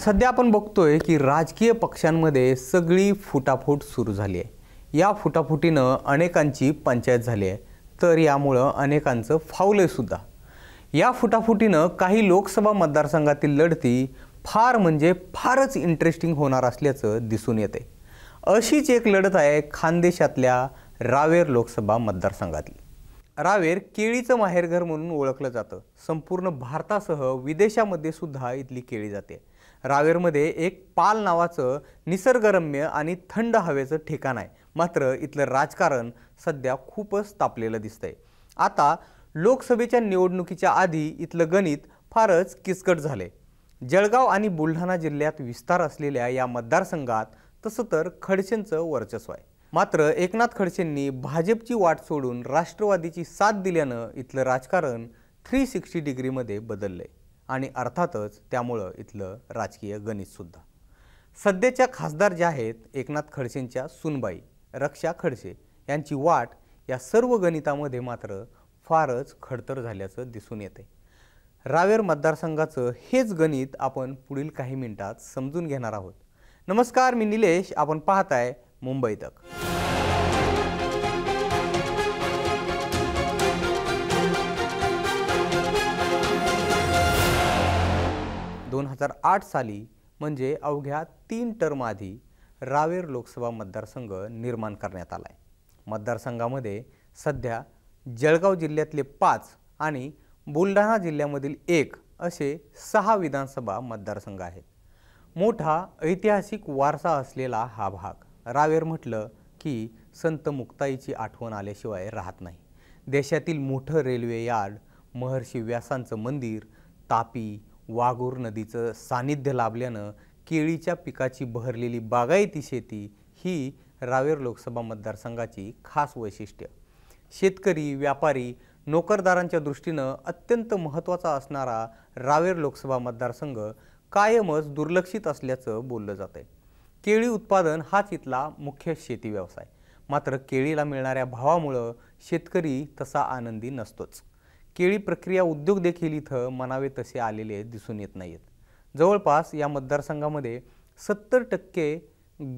सध्या आपण बघतोय की राजकीय पक्षांमध्ये सगळी फुटाफूट सुरू झाली आहे। या फुटाफुटीनं अनेकांची पंचायत झाली आहे, तर यामुळं अनेकांचं फावलंय सुद्धा। या फुटाफुटीनं काही लोकसभा मतदारसंघातील लढती फार म्हणजे फारच इंटरेस्टिंग होणार असल्याचं दिसून येते। अशीच एक लढत आहे खानदेशातल्या रावेर लोकसभा मतदारसंघातली। रावेर केळीचं माहेरघर म्हणून ओळखलं जातं। संपूर्ण भारतासह विदेशामध्ये सुद्धा इथली केळी जाते। रावेरमध्ये एक पाल नावाचं निसर्गरम्य आणि थंड हवेचं ठिकाण आहे, मात्र इथलं राजकारण सध्या खूपच तापलेलं दिसतंय। आता लोकसभेच्या निवडणुकीच्या आधी इथलं गणित फारच किचकट झाले। जळगाव आणि बुलढाणा जिल्ह्यात विस्तार असलेल्या या मतदारसंघात तसं तर खडसेंचं वर्चस्व आहे, मात्र एकनाथ खडसेंनी भाजपची वाट सोडून राष्ट्रवादीची साथ दिल्यानं इथलं राजकारण 360 डिग्रीमध्ये बदललंय आणि अर्थातच त्यामुळं इथलं राजकीय गणित सुद्धा। सध्याच्या खासदार ज्या आहेत एकनाथ खडसेंच्या सुनबाई रक्षा खडसे यांची वाट या सर्व गणितामध्ये मात्र फारच खडतर झाल्याचं दिसून येते। रावेर मतदारसंघाचं हेच गणित आपण पुढील काही मिनिटात समजून घेणार आहोत। नमस्कार, मी निलेश, आपण पाहताय मुंबई तक। 2008 साली म्हणजे अवघ्या 3 टर्म आधी रावेर लोकसभा मतदारसंघ निर्माण करण्यात आलाय। मतदारसंघामध्ये सध्या जळगाव जिल्ह्यातले 5 आणि बुलढाणा जिल्ह्यामधील 1 असे 6 विधानसभा मतदारसंघ आहेत। मोठा ऐतिहासिक वारसा असलेला हा भाग। रावेर म्हटलं की संत मुक्ताईची आठवण आल्याशिवाय राहत नाही। देशातील मोठं रेल्वे यार्ड, महर्षी व्यासांचं मंदिर, तापी वाघूर नदीचं सानिध्य लाभल्यानं केळीच्या पिकाची बहरलेली बागायती शेती ही रावेर लोकसभा मतदारसंघाची खास वैशिष्ट्य। शेतकरी, व्यापारी, नोकरदारांच्या दृष्टीनं अत्यंत महत्त्वाचा असणारा रावेर लोकसभा मतदारसंघ कायमच दुर्लक्षित असल्याचं बोललं जातंय। केळी उत्पादन हाच इथला मुख्य शेती व्यवसाय, मात्र केळीला मिळणाऱ्या भावामुळं शेतकरी तसा आनंदी नसतोच। केळी प्रक्रिया उद्योग देखील इथं म्हणावे तसे आलेले दिसून येत नाहीत। जवळपास या मतदारसंघामध्ये 70%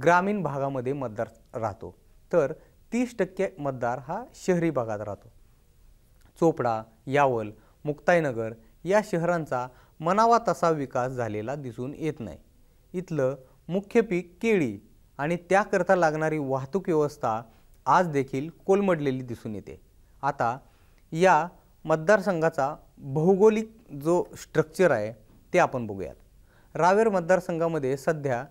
ग्रामीण भागामध्ये मतदार राहतो, तर 30% मतदार हा शहरी भागात राहतो। चोपडा, यावल, मुक्ताईनगर या शहरांचा मनावा तसा विकास झालेला दिसून येत नाही। इथलं मुख्य पीक केळी आणि त्याकरता लागणारी वाहतूक व्यवस्था आज देखील कोलमडलेली दिसून येते। आता या मतदारसंघाचा भौगोलिक जो स्ट्रक्चर आहे ते आपण बघूयात। रावेर मतदारसंघामध्ये सध्या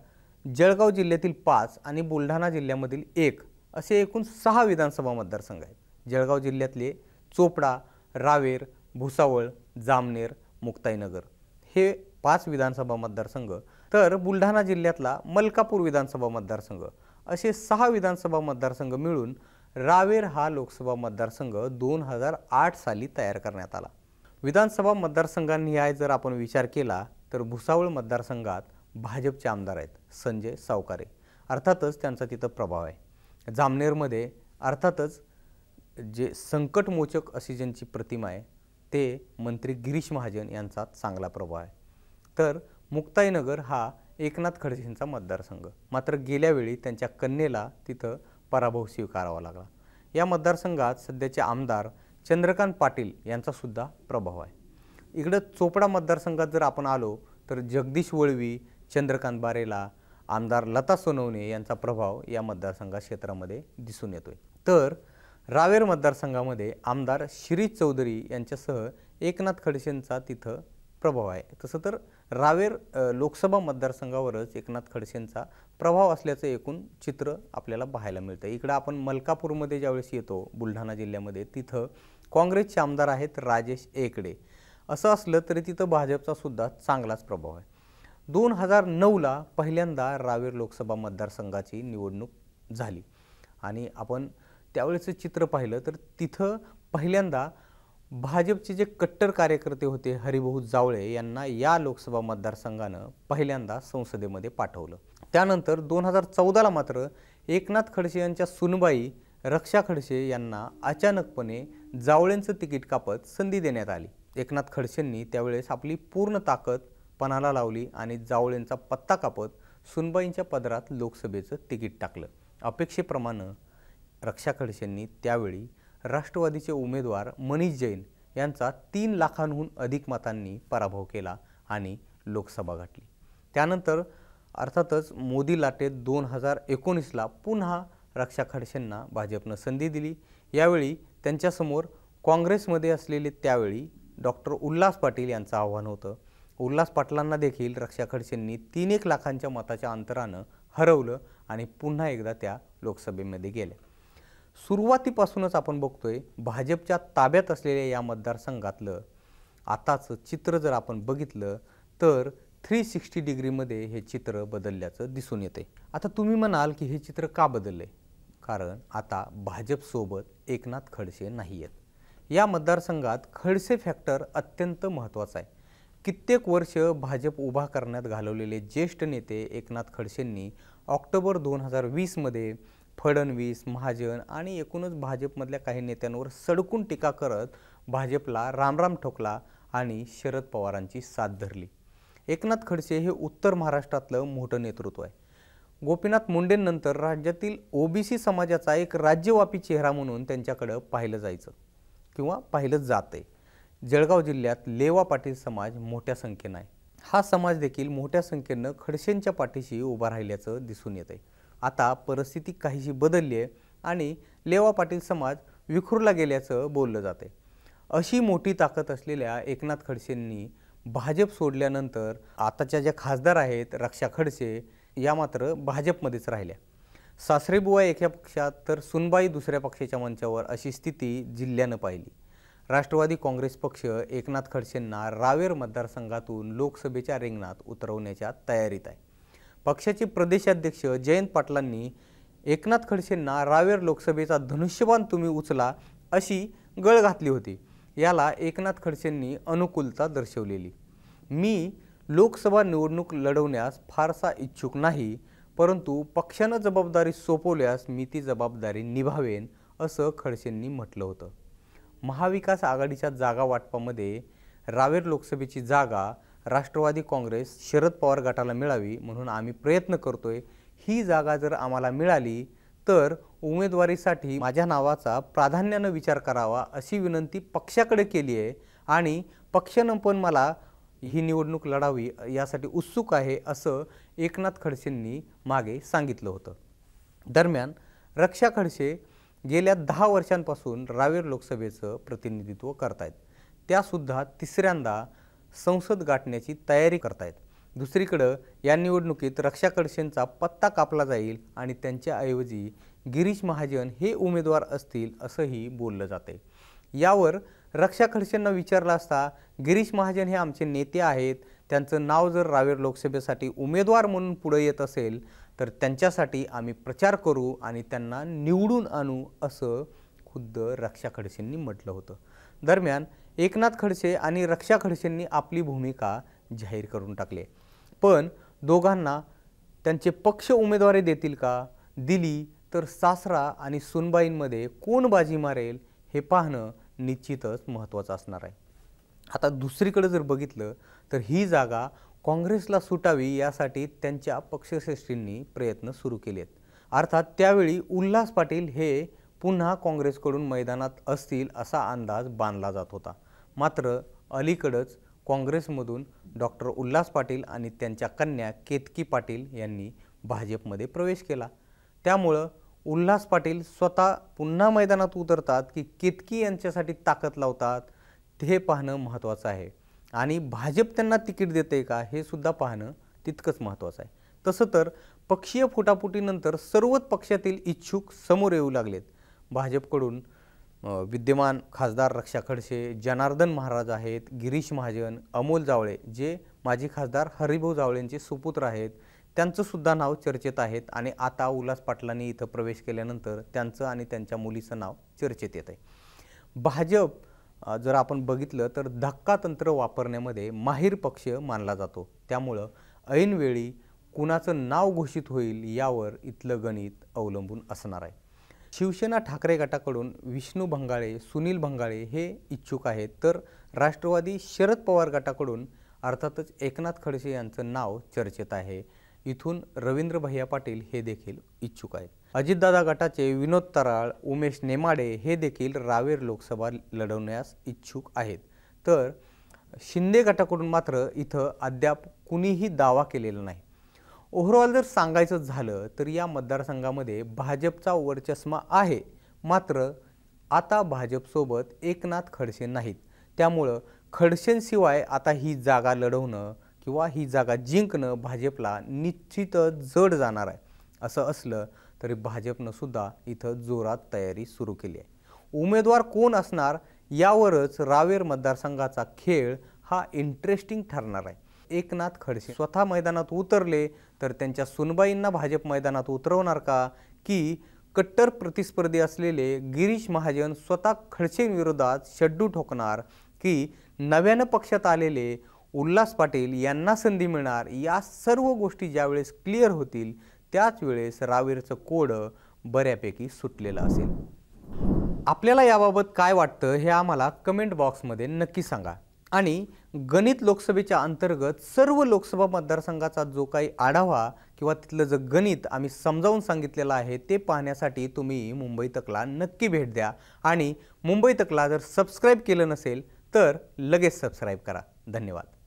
जळगाव जिल्ह्यातील 5 आणि बुलढाणा जिल्ह्यामधील 1 असे एकूण 6 विधानसभा मतदारसंघ आहेत। जळगाव जिल्ह्यातले चोपडा, रावेर, भुसावळ, जामनेर, मुक्ताईनगर हे 5 विधानसभा मतदारसंघ, तर बुलढाणा जिल्ह्यातला मलकापूर विधानसभा मतदारसंघ असे 6 विधानसभा मतदारसंघ मिळून रावेर हा लोकसभा मतदारसंघ 2008 साली तयार करण्यात आला। विधानसभा मतदारसंघांनिहाय जर आपण विचार केला तर भुसावळ मतदारसंघात भाजपचे आमदार आहेत संजय सावकारे, अर्थातच त्यांचा तिथं प्रभाव आहे। जामनेरमध्ये अर्थातच जे संकटमोचक अशी ज्यांची प्रतिमा आहे ते मंत्री गिरीश महाजन यांचा चांगला प्रभाव आहे। तर मुक्ताईनगर हा एकनाथ खडसेंचा मतदारसंघ, मात्र गेल्या वेळी त्यांच्या कन्येला तिथं पराभव स्वीकारावा लागला। या मतदारसंघात सध्याचे आमदार चंद्रकांत पाटील यांचा सुद्धा प्रभाव आहे। इकडं चोपडा मतदारसंघात जर आपण आलो तर जगदीश वळवी, चंद्रकांत बारेला, आमदार लता सोनवणे यांचा प्रभाव या मतदारसंघ क्षेत्रामध्ये दिसून येतोय। तर रावेर मतदारसंघामध्ये आमदार शिरीष चौधरी यांच्यासह एकनाथ खडसेंचा तिथं प्रभाव आहे। तसं तर रावेर लोकसभा मतदारसंघावरच एकनाथ खडसेंचा प्रभाव असल्याचं एकूण चित्र आपल्याला पाहायला मिळतं। इकडं आपण मलकापूरमध्ये ज्यावेळेस येतो बुलढाणा जिल्ह्यामध्ये, तिथं काँग्रेसचे आमदार आहेत राजेश एकड़े। असं असलं तरी तिथं भाजपचा सुद्धा चांगलाच प्रभाव आहे। 2009ला पहिल्यांदा रावेर लोकसभा मतदारसंघाची निवडणूक झाली आणि आपण त्यावेळेचं चित्र पाहिलं तर तिथं पहिल्यांदा भाजपचे जे कट्टर कार्यकर्ते होते हरिभाऊ जावळे यांना या लोकसभा मतदारसंघानं पहिल्यांदा संसदेमध्ये पाठवलं। त्यानंतर 2014ला मात्र एकनाथ खडसे यांच्या सुनबाई रक्षा खडसे यांना अचानकपणे जावळेंचं तिकीट कापत संधी देण्यात आली। एकनाथ खडसेंनी त्यावेळेस आपली पूर्ण ताकद पणाला लावली आणि जावळेंचा पत्ता कापत सुनबाईंच्या पदरात लोकसभेचं तिकीट टाकलं। अपेक्षेप्रमाणे रक्षा खडसेंनी त्यावेळी राष्ट्रवादीचे उमेदवार मनीष जैन यांचा 3 लाखांहून अधिक मतांनी पराभव केला आणि लोकसभा गाठली। त्यानंतर अर्थातच मोदी लाटेत 2019ला पुन्हा रक्षा खडसेंना भाजपनं संधी दिली। यावेळी त्यांच्यासमोर काँग्रेसमध्ये असलेले त्यावेळी डॉक्टर उल्हास पाटील यांचं आव्हान होतं। उल्हास पाटलांना देखील रक्षा खडसेंनी 3-1 लाखांच्या मताच्या अंतरानं हरवलं आणि पुन्हा एकदा त्या लोकसभेमध्ये गेल्या। सुरुवातीपासूनच आपण बघतोय भाजपच्या ताब्यात असलेल्या या मतदारसंघातलं आताचं चित्र जर आपण बघितलं तर 360 डिग्रीमध्ये हे चित्र बदलल्याचं दिसून येते। आता तुम्ही म्हणाल की हे चित्र का बदलले? कारण आता भाजपसोबत एकनाथ खडसे नाही आहेत। या मतदारसंघात खडसे फॅक्टर अत्यंत महत्त्वाचा आहे। कित्येक वर्ष भाजप उभा करण्यात घालवलेले ज्येष्ठ नेते एकनाथ खडसेंनी ऑक्टोबर 2020 मध्ये फडणवीस, महाजन आणि एकूणच भाजपमधल्या काही नेत्यांवर सडकून टीका करत भाजपला रामराम ठोकला आणि शरद पवारांची साथ धरली। एकनाथ खडसे हे उत्तर महाराष्ट्रातलं मोठं नेतृत्व आहे। गोपीनाथ मुंडेंनंतर राज्यातील ओबीसी समाजाचा एक राज्यव्यापी चेहरा म्हणून त्यांच्याकडे पाहिलं जायचं किंवा पाहिलं जाते। जळगाव जिल्ह्यात लेवा पाटील समाज मोठ्या संख्येने आहे। हा समाज देखील मोठ्या संख्येने खडसेंच्या पाठीशी उभा राहिल्याचं दिसून येते। आता परिस्थिती काहीशी बदलली आहे आणि लेवा पाटील समाज विखुरला गेल्याचं बोललं जाते। अशी मोठी ताकद असलेल्या एकनाथ खडसेंनी भाजप सोडल्यानंतर आताच्या ज्या खासदार आहेत रक्षा खडसे या मात्र भाजपमध्येच राहिल्या। सासरेबुवा एका पक्षात तर सुनबाई दुसऱ्या पक्षाच्या मंचावर अशी स्थिती जिल्ह्यानं पाहिली। राष्ट्रवादी काँग्रेस पक्ष एकनाथ खडसेंना रावेर मतदारसंघातून लोकसभेच्या रिंगणात उतरवण्याच्या तयारीत आहे। पक्षाचे प्रदेशाध्यक्ष जयंत पाटलांनी एकनाथ खडसेंना रावेर लोकसभेचा धनुष्यबाण तुम्ही उचला अशी गळ घातली होती। याला एकनाथ खडसेंनी अनुकूलता दर्शवलेली। मी लोकसभा निवडणूक लढवण्यास फारसा इच्छुक नाही, परंतु पक्षानं जबाबदारी सोपवल्यास मी ती जबाबदारी निभावेन असं खडसेंनी म्हटलं होतं। महाविकास आघाडीच्या जागा वाटपामध्ये रावेर लोकसभेची जागा राष्ट्रवादी काँग्रेस शरद पवार गटाला मिळावी म्हणून आम्ही प्रयत्न करतोय। ही जागा जर आम्हाला मिळाली तर उमेदवारीसाठी माझ्या नावाचा प्राधान्याने विचार करावा अशी विनंती पक्षाकडे केली आहे आणि पक्षानं पण मला ही निवडणूक लढावी यासाठी उत्सुक आहे असं एकनाथ खडसेंनी मागे सांगितलं होतं। दरम्यान रक्षा खडसे गेल्या 10 वर्षांपासून रावेर लोकसभेचं प्रतिनिधित्व करतायत। त्यासुद्धा तिसऱ्यांदा संसद गाठण्याची तयारी करतायत। दुसरीकडे या निवडणुकीत रक्षा खडसेंचा पत्ता कापला जाईल आणि त्यांच्याऐवजी गिरीश महाजन हे उमेदवार असतील असंही बोललं जाते। यावर रक्षा खडसेंना विचारलं असता गिरीश महाजन हे आमचे नेते आहेत, त्यांचं नाव जर रावेर लोकसभेसाठी उमेदवार म्हणून पुढे येत असेल तर त्यांच्यासाठी आम्ही प्रचार करू आणि त्यांना निवडून आणू असं खुद्द रक्षा खडसेंनी म्हटलं होतं। दरम्यान एकनाथ खडसे आणि रक्षा खडसेंनी आपली भूमिका जाहीर करून टाकली, पण दोघांना त्यांचे पक्ष उमेदवारी देतील का? दिली तर सासरा आणि सुनबाईंमध्ये कोण बाजी मारेल हे पाहणं निश्चितच महत्त्वाचं असणार आहे। आता दुसरीकडे जर बघितलं तर ही जागा काँग्रेसला सुटावी यासाठी त्यांच्या पक्षश्रेष्ठींनी प्रयत्न सुरू केलेत। अर्थात त्यावेळी उल्हास पाटील हे पुन्हा काँग्रेसकडून मैदानात असतील असा अंदाज बांधला जात होता। मात्र अलीकडेच काँग्रेसमधून डॉक्टर उल्हास पाटील आणि त्यांच्या कन्या केतकी पाटील यांनी भाजपमध्ये प्रवेश केला। त्यामुळे उल्हास पाटील स्वतः पुन्हा मैदानात उतरतात की केतकी यांच्यासाठी ताकद लावतात हे पाहणं महत्त्वाचं आहे आणि भाजप त्यांना तिकीट देते का हे सुद्धा पाहणं तितकंच महत्त्वाचं आहे। तसं तर पक्षीय फुटाफुटीनंतर सर्वच पक्षातील इच्छुक समोर येऊ लागलेत। भाजपकडून विद्यमान खासदार रक्षा खडसे, जनार्दन महाराज आहेत, गिरीश महाजन, अमोल जावळे जे माजी खासदार हरिभाऊ जावळेंचे सुपुत्र आहेत, त्यांचं सुद्धा नाव चर्चेत आहेत आणि आता उल्हास पाटलांनी इथं प्रवेश केल्यानंतर त्यांचं आणि त्यांच्या मुलीचं नाव चर्चेत येत आहे। भाजप जर आपण बघितलं तर धक्कातंत्र वापरण्यामध्ये माहिर पक्ष मानला जातो। त्यामुळं ऐनवेळी कुणाचं नाव घोषित होईल यावर इथलं गणित अवलंबून असणार आहे। शिवसेना ठाकरे गटाकडून विष्णू भंगाळे, सुनील भंगाळे हे इच्छुक आहेत, तर राष्ट्रवादी शरद पवार गटाकडून अर्थातच एकनाथ खडसे यांचं नाव चर्चेत आहे। इथून रवींद्र भैया पाटील हे देखील इच्छुक आहेत। अजितदादा गटाचे विनोद तराळ, उमेश नेमाडे हे देखील रावेर लोकसभा लढवण्यास इच्छुक आहेत। तर शिंदे गटाकडून मात्र इथं अद्याप कुणीही दावा केलेला नाही। ओव्हरऑल जर सांगायचं झालं तर या मतदारसंघामध्ये भाजपचा वर्चस्व आहे, मात्र आता भाजपसोबत एकनाथ खडसे नाहीत। त्यामुळं खडसेंशिवाय आता ही जागा लढवणं किंवा ही जागा जिंकणं भाजपला निश्चितच जड जाणार आहे। असं असलं तरी भाजपनं सुद्धा इथं जोरात तयारी सुरू केली आहे। उमेदवार कोण असणार यावरच रावेर मतदारसंघाचा खेळ हा इंटरेस्टिंग ठरणार आहे। एकनाथ खडसे स्वतः मैदानात उतरले तर त्यांच्या सुनबाईंना भाजप मैदानात उतरवणार का, की कट्टर प्रतिस्पर्धी असलेले गिरीश महाजन स्वतः खडसेंविरोधात शड्डू ठोकणार, की नव्यानं पक्षात आलेले उल्हास पाटील यांना संधी मिळणार। या सर्व गोष्टी ज्यावेळेस क्लिअर होतील त्याच वेळेस रावेरचं कोडं बऱ्यापैकी सुटलेलं असेल। आपल्याला याबाबत काय वाटतं हे आम्हाला कमेंट बॉक्समध्ये नक्की सांगा। आणि गणित लोकसभेच्या अंतर्गत सर्व लोकसभा मतदारसंघाचा जो काही आढावा किंवा तिथलं जे गणित आम्ही समजावून सांगितलेलं आहे ते पाहण्यासाठी तुम्ही मुंबई तकला नक्की भेट द्या। आणि मुंबई तकला जर सबस्क्राईब केलं नसेल तर लगेच सबस्क्राईब करा। धन्यवाद।